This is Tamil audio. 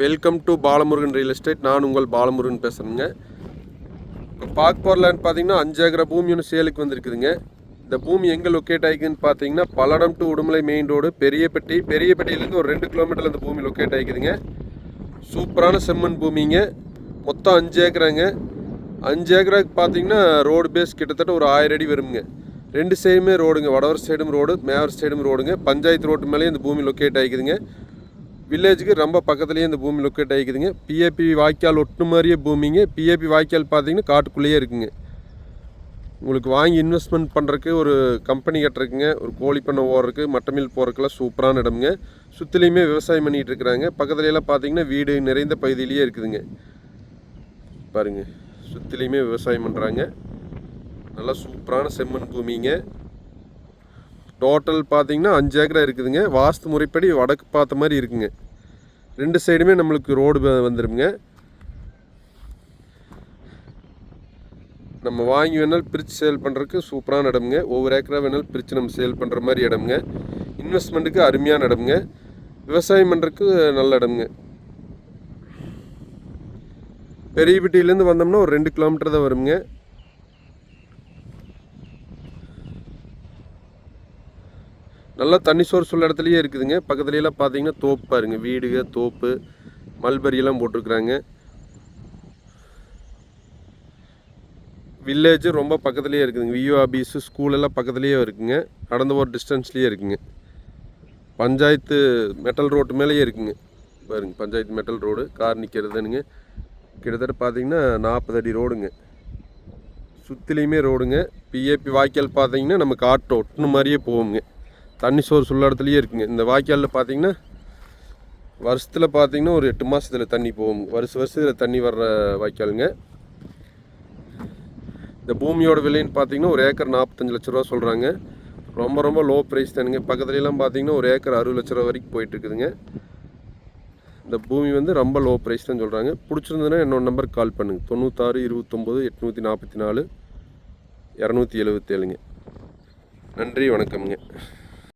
Welcome to Balamurugan real estate. நான் உங்கள் பாலமுருகன் பேசுகிறேங்க. இப்போ பார்க்க போகிற லேண்ட் பார்த்தீங்கன்னா 5 ஏக்கர் பூமி ஒன்று சேலுக்கு வந்திருக்குதுங்க. இந்த பூமி எங்கே லொக்கேட் ஆகிக்குதுன்னு பார்த்தீங்கன்னா Palladam to Udumalai main road பெரியப்பட்டியிலேருந்து ஒரு 2 கிலோமீட்டரில் இந்த பூமி லொக்கேட் ஆகிக்குதுங்க. சூப்பரான செம்மண் பூமிங்க. மொத்தம் 5 ஏக்கராங்க. 5 ஏக்கராக்கு பார்த்தீங்கன்னா ரோடு பேஸ் கிட்டத்தட்ட ஒரு 1000 அடி வருங்க. 2 சைடுமே ரோடுங்க. வடவர் சைடும் ரோடு, மேவர் சைடும் ரோடுங்க. பஞ்சாயத்து ரோட்டு மேலேயே இந்த பூமி லொக்கேட் ஆகிக்குதுங்க. வில்லேஜுக்கு ரொம்ப பக்கத்துலேயே இந்த பூமி லொக்கேட் ஆகிக்குதுங்க. பிஏபி வாய்க்கால் ஒட்டு மாதிரியே பூமிங்க. பிஏபி வாய்க்கால் பார்த்தீங்கன்னா காட்டுக்குள்ளேயே இருக்குங்க. உங்களுக்கு வாங்கி இன்வெஸ்ட்மெண்ட் பண்ணுறதுக்கு, ஒரு கம்பெனி கட்டுறதுக்குங்க, ஒரு கோழி பண்ணை ஓடுறதுக்கு, மட்டை மில் போகிறதுக்கெல்லாம் சூப்பரான இடமுங்க. சுற்றிலையுமே விவசாயம் பண்ணிகிட்டு இருக்கிறாங்க. பக்கத்துலலாம் பார்த்தீங்கன்னா வீடு நிறைந்த பகுதியிலேயே இருக்குதுங்க. பாருங்கள், சுற்றிலையுமே விவசாயம் பண்ணுறாங்க. நல்லா சூப்பரான செம்மண் பூமிங்க. டோட்டல் பார்த்தீங்கன்னா 5 ஏக்கரா இருக்குதுங்க. வாஸ்து முறைப்படி வடக்கு பார்த்த மாதிரி இருக்குங்க. 2 சைடுமே நம்மளுக்கு ரோடு வந்துடுங்க. நம்ம வாங்கி வேணாலும் பிரித்து சேல் பண்ணுறதுக்கு சூப்பரான இடமுங்க. ஒவ்வொரு ஏக்கரா வேணாலும் பிரித்து நம்ம சேல் பண்ணுற மாதிரி இடமுங்க. இன்வெஸ்ட்மெண்ட்டுக்கு அருமையான இடமுங்க. விவசாயம் பண்ணுறதுக்கு நல்ல இடமுங்க. பெரியப்பட்டியிலேருந்து வந்தோம்னா ஒரு 2 கிலோமீட்டர் தான் வருங்க. நல்லா தண்ணி சோர்ஸ் உள்ள இடத்துலையே இருக்குதுங்க. பக்கத்துலலாம் பார்த்தீங்கன்னா தோப்பு பாருங்க, வீடுங்க, தோப்பு, மல்பரியெல்லாம் போட்டிருக்குறாங்க. வில்லேஜு ரொம்ப பக்கத்துலேயே இருக்குதுங்க. விஓ ஆபீஸு, ஸ்கூலெல்லாம் பக்கத்துலேயே இருக்குங்க. நடந்து போகிற டிஸ்டன்ஸ்லேயே இருக்குங்க. பஞ்சாயத்து மெட்டல் ரோட்டு மேலேயே இருக்குங்க. பாருங்க, பஞ்சாயத்து மெட்டல் ரோடு, கார் நிற்கிறதுனுங்க. கிட்டத்தட்ட பார்த்தீங்கன்னா 40 அடி ரோடுங்க. சுற்றிலையுமே ரோடுங்க. பிஏபி வாய்க்கால் பார்த்தீங்கன்னா நம்ம காட்டு ஒட்டுன மாதிரியே போகுங்க. தண்ணி சோர்ஸ் உள்ள இடத்துலையே இருக்குங்க. இந்த வாய்க்காலில் பார்த்தீங்கன்னா வருஷத்தில் பார்த்தீங்கன்னா ஒரு 8 மாதத்தில் தண்ணி போகும். வருஷத்தில் தண்ணி வர்ற வாய்க்காலுங்க. இந்த பூமியோட விலைன்னு பார்த்தீங்கன்னா ஒரு ஏக்கர் 45 லட்ச ரூபா சொல்கிறாங்க. ரொம்ப ரொம்ப லோ ப்ரைஸ் தானுங்க. பக்கத்துலலாம் பார்த்தீங்கன்னா ஒரு ஏக்கர் 60 லட்ச ரூபா வரைக்கும் போயிட்டுருக்குதுங்க. இந்த பூமி வந்து ரொம்ப லோ ப்ரைஸ் தான் சொல்கிறாங்க. பிடிச்சிருந்ததுன்னா என்னோட நம்பருக்கு கால் பண்ணுங்கள். 96 29 844 277ங்க. நன்றி, வணக்கம்ங்க.